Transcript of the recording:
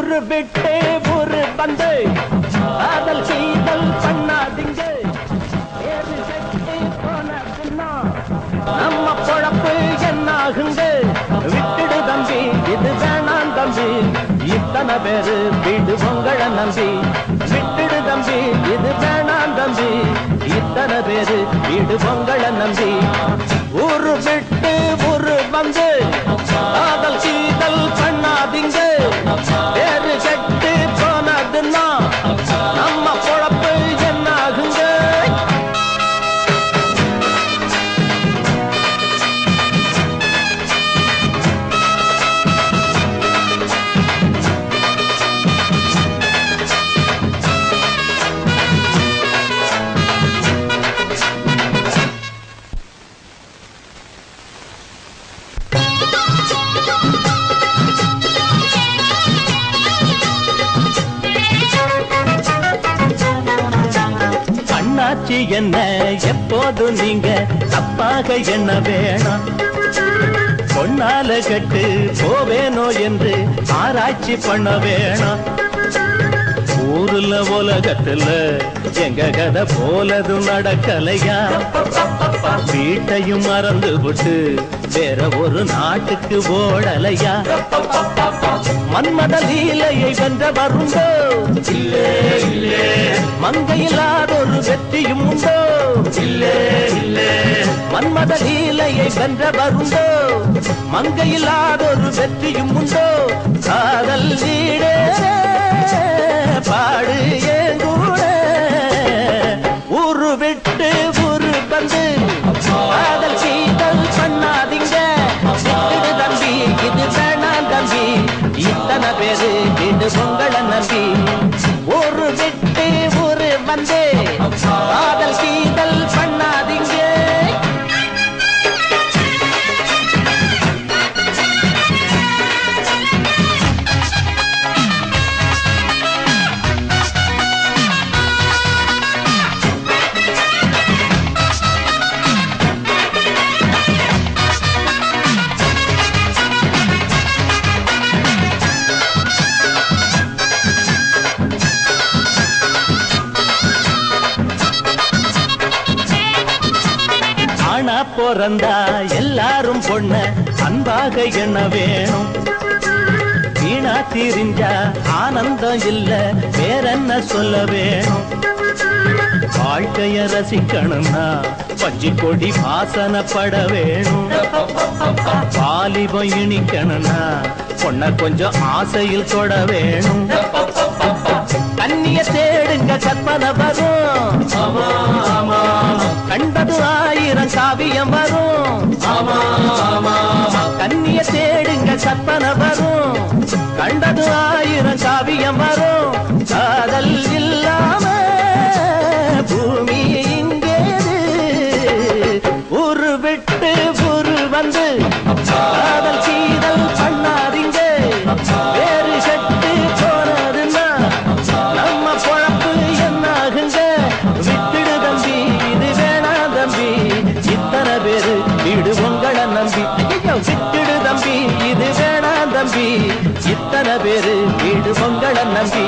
ஊரு விட்டு ஊரு வந்து காதல் செய்தல் பண்ணாதீங்க. நம்ம பொழப்பு என்னாகுங்க? விட்டுடு தம்பி, இது வேணாம் தம்பி. இத்தனை பேரு வீடு உங்களை நம்பி. விட்டுடு தம்பி, இது வேணாம் தம்பி. இத்தனை பேரு வீடு உங்களை நம்பி. ஊரு விட்டு ஊரு வந்து காதல் செய்தல் பண்ணாதீங்க. பேரு கெட்டு போனதுன்னா நம்ம பொழப்பு என்னாகுங்க? என்ன எப்போது நீங்க தப்பாக என்ன வேணாம். பொன்னால கட்டு போவேனோ என்று ஆராய்ச்சி பண்ண வேணாம். ஊருல உலகத்துல எங்க கதை போலதும் நடக்கலையா? வீட்டையும் மறந்து விட்டு வேற ஒரு நாட்டுக்கு ஓடலையா? மன்மத லீலையை வென்ற வருண்டோ? இல்லே இல்லே. மங்கையில்லாத ஒரு வெற்றியும் உண்டோ? இல்லே இல்லே. மன்மத லீலையை வென்ற வருண்டோ? மங்கையில்லாத ஒரு வெற்றியும் உண்டோ? காதல் நீடே பாடு ஏங்கூட. ஊரு விட்டு ஊரு வந்து காதல் செய்தல் பண்ணாதீங்க. விட்டுடு தம்பி, இது வேணாம் தம்பி. இத்தனை பேரு வீடு உங்களை நம்பி. ஊரு விட்டு ஊரு வந்து காதல் செய்தல் பண்ணாதீங்க. பிறந்தா எல்லாரும் பொண்ண அன்பாக என்ன வேணும். வீணா திரிஞ்சா ஆனந்தம் இல்ல, வேறென்ன சொல்ல வேணும். வாழ்க்கைய ரசிக்கணும்னா பஞ்சி கொடி வாசனப்பட வேணும். வாலிபம் இனிக்கணும்னா பொண்ண கொஞ்சம் ஆசையில் தொட வேணும். கண்ணிய தேடுங்க கற்பனை வரும். கண்டது ஆயிரம் காவியம் வரும். கண்ணிய தேடுங்க கற்பனை வரும். கண்டது ஆயிரம் காவியம் வரும். காதல் இல்லாம பூமி இங்கேது. ஊரு விட்டு ஊரு வந்து காதல் செய்தல் பண்ணாதீங்க. வேறு கட்டு போனதுன்னா நம்ம பொழப்பு என்னாகுங்க? விட்டுடு தம்பி, இது வேணாம் தம்பி. இத்தனை பேரு வீடு உங்களை நம்பி. விட்டுடு தம்பி, இது வேணாம் தம்பி. இத்தனை பேரு வீடு உங்களை நம்பி.